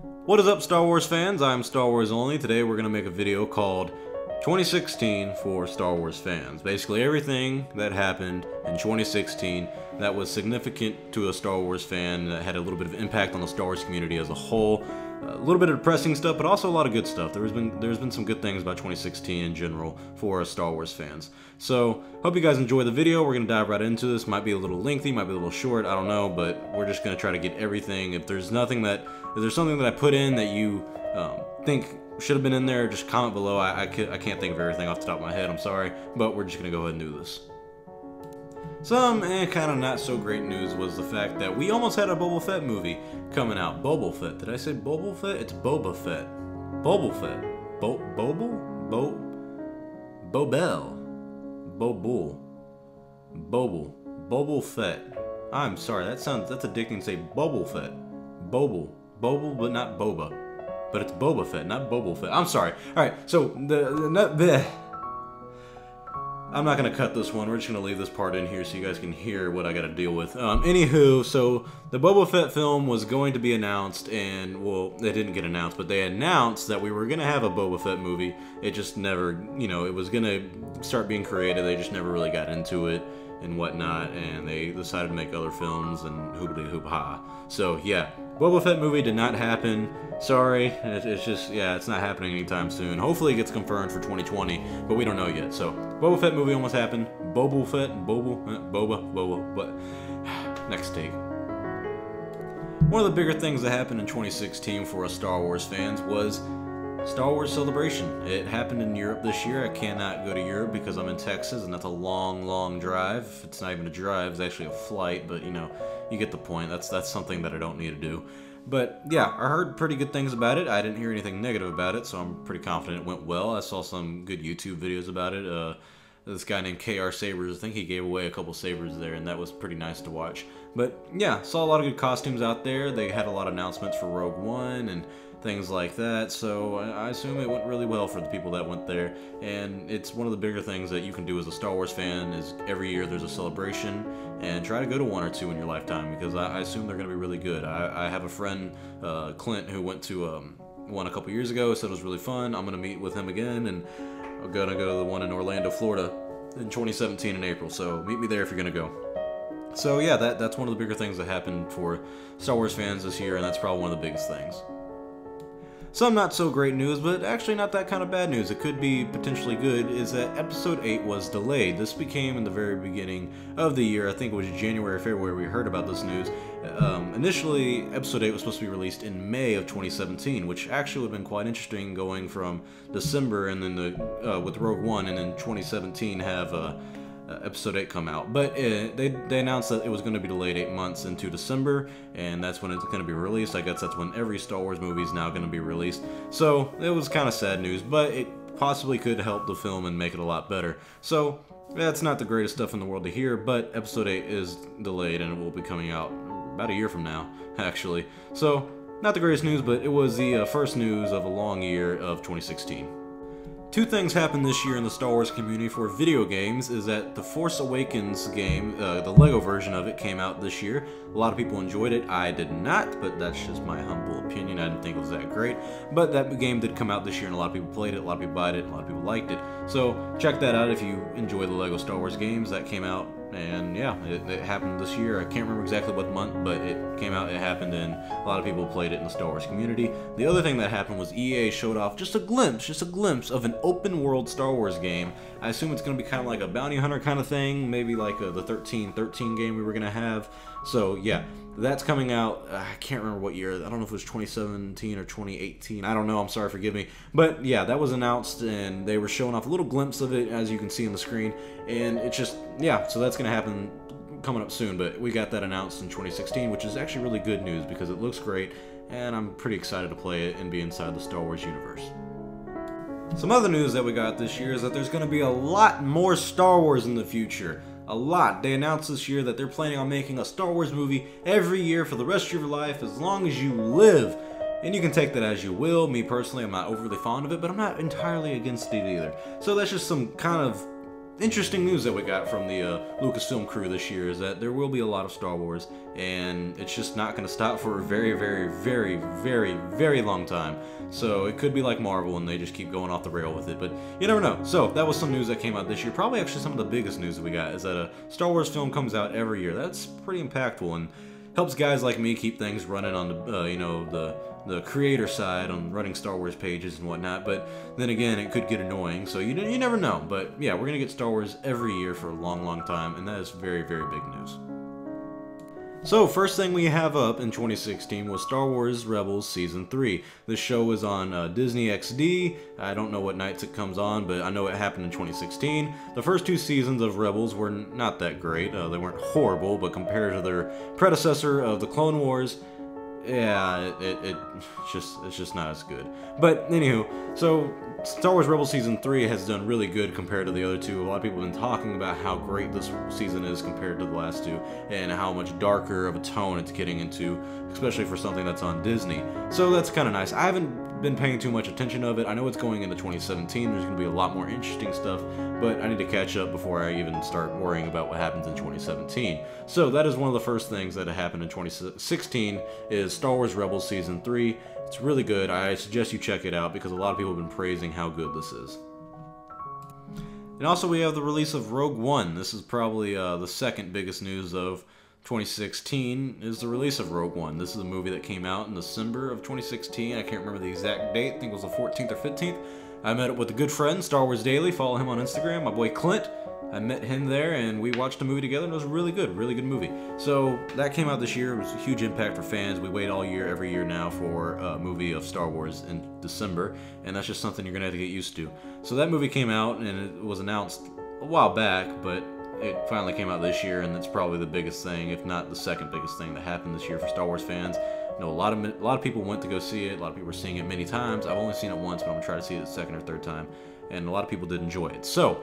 What is up, Star Wars fans? I'm Star Wars Only. Today we're going to make a video called 2016 for Star Wars fans. Basically everything that happened in 2016 that was significant to a Star Wars fan, that had a little bit of impact on the Star Wars community as a whole. A little bit of depressing stuff, but also a lot of good stuff. There's been some good things about 2016 in general for us Star Wars fans. So, hope you guys enjoy the video. We're going to dive right into this. Might be a little lengthy, might be a little short, I don't know, but we're just going to try to get everything. If there's something that I put in that you think should have been in there, just comment below. I can't think of everything off the top of my head, I'm sorry, but we're just going to go ahead and do this. Some kind of not so great news was the fact that we almost had a Boba Fett movie coming out. Boba Fett. Did I say Boba Fett? It's Boba Fett. Boba Fett. Bobel? Bobel Fett. I'm sorry, that's addicting to say Boba Fett. Bobel, but not Boba. But it's Boba Fett, not Boba Fett. I'm sorry. Alright, so I'm not going to cut this one. We're just going to leave this part in here so you guys can hear what I got to deal with. Anywho, so the Boba Fett film was going to be announced, and, well, it didn't get announced, but they announced that we were going to have a Boba Fett movie. It just never, it was going to start being created. They just never really got into it and whatnot, and they decided to make other films and hoopity-hoop-ha. So, yeah, Boba Fett movie did not happen. Sorry, it's just, yeah, it's not happening anytime soon. Hopefully it gets confirmed for 2020, but we don't know yet. So, Boba Fett movie almost happened. Boba Fett, Boba, but next take. One of the bigger things that happened in 2016 for us Star Wars fans was Star Wars Celebration. It happened in Europe this year. I cannot go to Europe because I'm in Texas, and that's a long drive. It's not even a drive, it's actually a flight, but you get the point. That's something that I don't need to do. But yeah, I heard pretty good things about it. I didn't hear anything negative about it, so I'm pretty confident it went well. I saw some good YouTube videos about it. This guy named KR Sabers, I think he gave away a couple sabers there, and that was pretty nice to watch. But yeah, saw a lot of good costumes out there. They had a lot of announcements for Rogue One and things like that, so I assume it went really well for the people that went there. And it's one of the bigger things that you can do as a Star Wars fan is every year there's a celebration, and try to go to one or two in your lifetime, because I assume they're going to be really good. I have a friend, Clint, who went to one a couple years ago, said it was really fun. I'm going to meet with him again, and I'm going to go to the one in Orlando, Florida in 2017 in April, so meet me there if you're going to go. So yeah, that's one of the bigger things that happened for Star Wars fans this year, and that's probably one of the biggest things. Some not so great news, but actually not that kind of bad news. It could be potentially good, is that Episode 8 was delayed. This became in the very beginning of the year. I think it was January or February we heard about this news. Initially, Episode 8 was supposed to be released in May of 2017, which actually would have been quite interesting, going from December and then with Rogue One, and then 2017 have Episode 8 come out. But they announced that it was going to be delayed 8 months into December, and that's when it's going to be released. I guess that's when every Star Wars movie is now going to be released. So it was kind of sad news, but it possibly could help the film and make it a lot better. So that's not the greatest stuff in the world to hear, but Episode 8 is delayed, and it will be coming out about a year from now, actually. So not the greatest news, but it was the first news of a long year of 2016. Two things happened this year in the Star Wars community for video games is that the Force Awakens game, the LEGO version of it, came out this year. A lot of people enjoyed it. I did not, but that's just my humble opinion. I didn't think it was that great. But that game did come out this year, and a lot of people played it, a lot of people bought it, and a lot of people liked it. So check that out if you enjoy the LEGO Star Wars games. That came out, and yeah, it happened this year. I can't remember exactly what month, but it came out, it happened, and a lot of people played it in the Star Wars community. The other thing that happened was EA showed off just a glimpse of an open world Star Wars game. I assume it's going to be kind of like a bounty hunter kind of thing, maybe like the 1313 game we were going to have. So yeah, that's coming out, I can't remember what year, I don't know if it was 2017 or 2018, I don't know, I'm sorry, forgive me. But yeah, that was announced, and they were showing off a little glimpse of it, as you can see on the screen, and it's just, yeah, so that's going to happen coming up soon. But we got that announced in 2016, which is actually really good news because it looks great, and I'm pretty excited to play it and be inside the Star Wars universe. Some other news that we got this year is that there's going to be a lot more Star Wars in the future. A lot. They announced this year that they're planning on making a Star Wars movie every year for the rest of your life as long as you live. And you can take that as you will. Me personally, I'm not overly fond of it, but I'm not entirely against it either. So that's just some kind of interesting news that we got from the Lucasfilm crew this year is that there will be a lot of Star Wars, and it's just not going to stop for a very, very, very, very, very long time. So it could be like Marvel, and they just keep going off the rail with it, but you never know. So that was some news that came out this year. Probably actually some of the biggest news that we got is that a Star Wars film comes out every year. That's pretty impactful and helps guys like me keep things running on the, you know, the creator side on running Star Wars pages and whatnot, but then again, it could get annoying, so you never know. But yeah, we're gonna get Star Wars every year for a long, long time, and that is very, very big news. So, first thing we have up in 2016 was Star Wars Rebels Season 3. This show is on Disney XD. I don't know what nights it comes on, but I know it happened in 2016. The first 2 seasons of Rebels were not that great. They weren't horrible, but compared to their predecessor of the Clone Wars, yeah, it's just not as good. But anywho, so Star Wars Rebels Season 3 has done really good compared to the other 2. A lot of people have been talking about how great this season is compared to the last 2, and how much darker of a tone it's getting into, especially for something that's on Disney. So that's kind of nice. I haven't been paying too much attention of it. I know it's going into 2017. There's going to be a lot more interesting stuff, but I need to catch up before I even start worrying about what happens in 2017. So that is one of the first things that happened in 2016 is Star Wars Rebels Season 3. It's really good. I suggest you check it out because a lot of people have been praising how good this is. And also we have the release of Rogue One. This is probably the second biggest news of 2016 is the release of Rogue One. This is a movie that came out in December of 2016. I can't remember the exact date. I think it was the 14th or 15th. I met up with a good friend, Star Wars Daily. Follow him on Instagram, my boy Clint. I met him there, and we watched a movie together, and it was really good movie. So that came out this year. It was a huge impact for fans. We wait all year, every year now, for a movie of Star Wars in December, and that's just something you're gonna have to get used to. So that movie came out, and it was announced a while back, but it finally came out this year, and it's probably the biggest thing, if not the second biggest thing that happened this year for Star Wars fans. I know a lot of people went to go see it. A lot of people are seeing it many times. I've only seen it once, but I'm gonna try to see it a second or third time, and a lot of people did enjoy it. So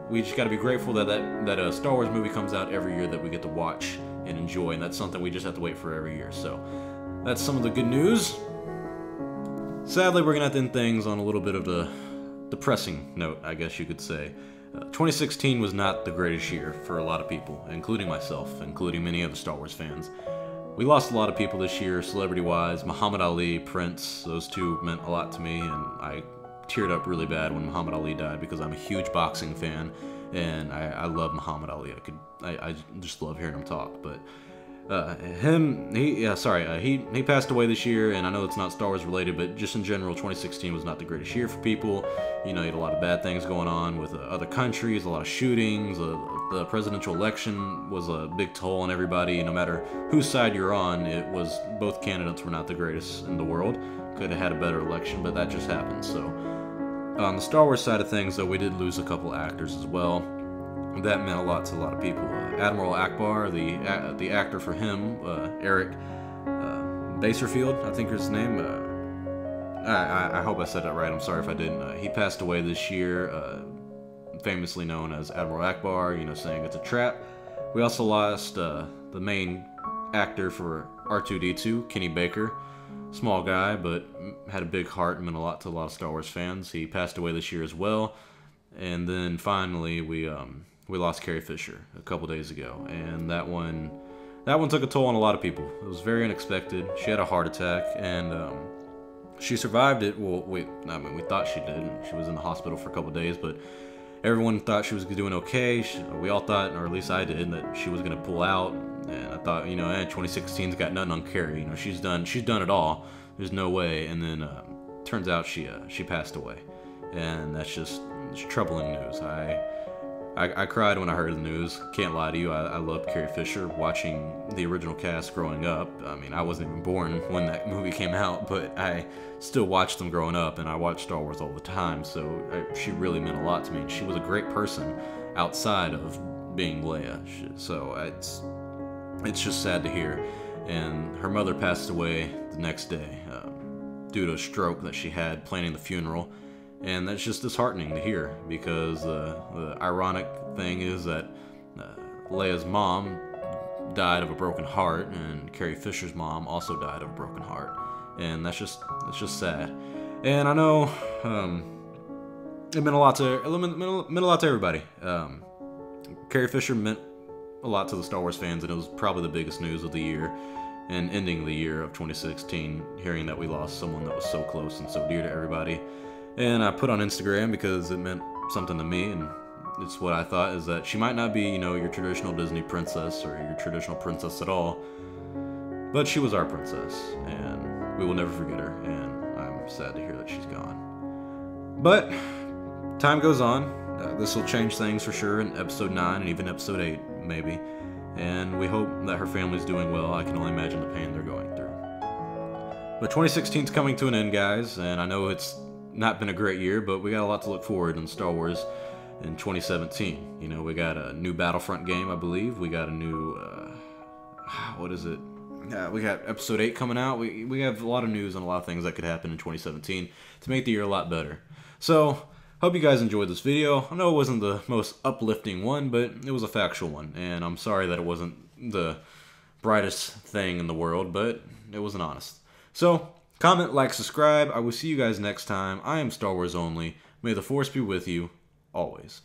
we just got to be grateful that a Star Wars movie comes out every year that we get to watch and enjoy, and that's something we just have to wait for every year. So that's some of the good news. Sadly, we're gonna have to end things on a little bit of a depressing note, I guess you could say. 2016 was not the greatest year for a lot of people, including myself, including many other Star Wars fans. We lost a lot of people this year, celebrity-wise. Muhammad Ali, Prince, those two meant a lot to me, and I teared up really bad when Muhammad Ali died because I'm a huge boxing fan, and I love Muhammad Ali. I just love hearing him talk. But he passed away this year, and I know it's not Star Wars related, but just in general, 2016 was not the greatest year for people. You know, you had a lot of bad things going on with other countries, a lot of shootings. The presidential election was a big toll on everybody. No matter whose side you're on, both candidates were not the greatest in the world. Could have had a better election, but that just happened. So on the Star Wars side of things, though, we did lose a couple actors as well. That meant a lot to a lot of people. Admiral Akbar, the actor for him, Eric Baserfield, I think is his name. I hope I said that right. I'm sorry if I didn't. He passed away this year, famously known as Admiral Akbar, you know, saying it's a trap. We also lost the main actor for R2-D2, Kenny Baker. Small guy, but had a big heart and meant a lot to a lot of Star Wars fans. He passed away this year as well. And then finally, we lost Carrie Fisher a couple days ago, and that one took a toll on a lot of people. It was very unexpected. She had a heart attack, and she survived it. Well, we thought she did. She was in the hospital for a couple days, but everyone thought she was doing okay. We all thought, or at least I did, that she was going to pull out. And I thought, 2016's got nothing on Carrie. You know, she's done it all. There's no way. And then turns out she passed away, and that's just troubling news. I cried when I heard the news. Can't lie to you. I loved Carrie Fisher. Watching the original cast growing up. I mean, I wasn't even born when that movie came out, but I still watched them growing up, and I watched Star Wars all the time. So she really meant a lot to me. And she was a great person outside of being Leia. So it's just sad to hear. And her mother passed away the next day due to a stroke that she had planning the funeral. And that's just disheartening to hear, because the ironic thing is that Leia's mom died of a broken heart, and Carrie Fisher's mom also died of a broken heart. And it's just sad. And I know it meant a lot to everybody. Carrie Fisher meant a lot to the Star Wars fans, and it was probably the biggest news of the year and ending the year of 2016, hearing that we lost someone that was so close and so dear to everybody. And I put on Instagram because it meant something to me, and it's what I thought, is that she might not be, you know, your traditional Disney princess or your traditional princess at all, but she was our princess, and we will never forget her, and I'm sad to hear that she's gone. But time goes on. This will change things for sure in episode 9 and even episode 8, maybe. And we hope that her family's doing well. I can only imagine the pain they're going through. But 2016 is coming to an end, guys, and I know it's not been a great year, but we got a lot to look forward in Star Wars in 2017. You know, we got a new Battlefront game, I believe. We got a new, what is it? We got episode 8 coming out. We have a lot of news and a lot of things that could happen in 2017 to make the year a lot better. So, hope you guys enjoyed this video. I know it wasn't the most uplifting one, but it was a factual one, and I'm sorry that it wasn't the brightest thing in the world, but it was an honest. So, comment, like, subscribe. I will see you guys next time. I am Star Wars Only. May the Force be with you, always.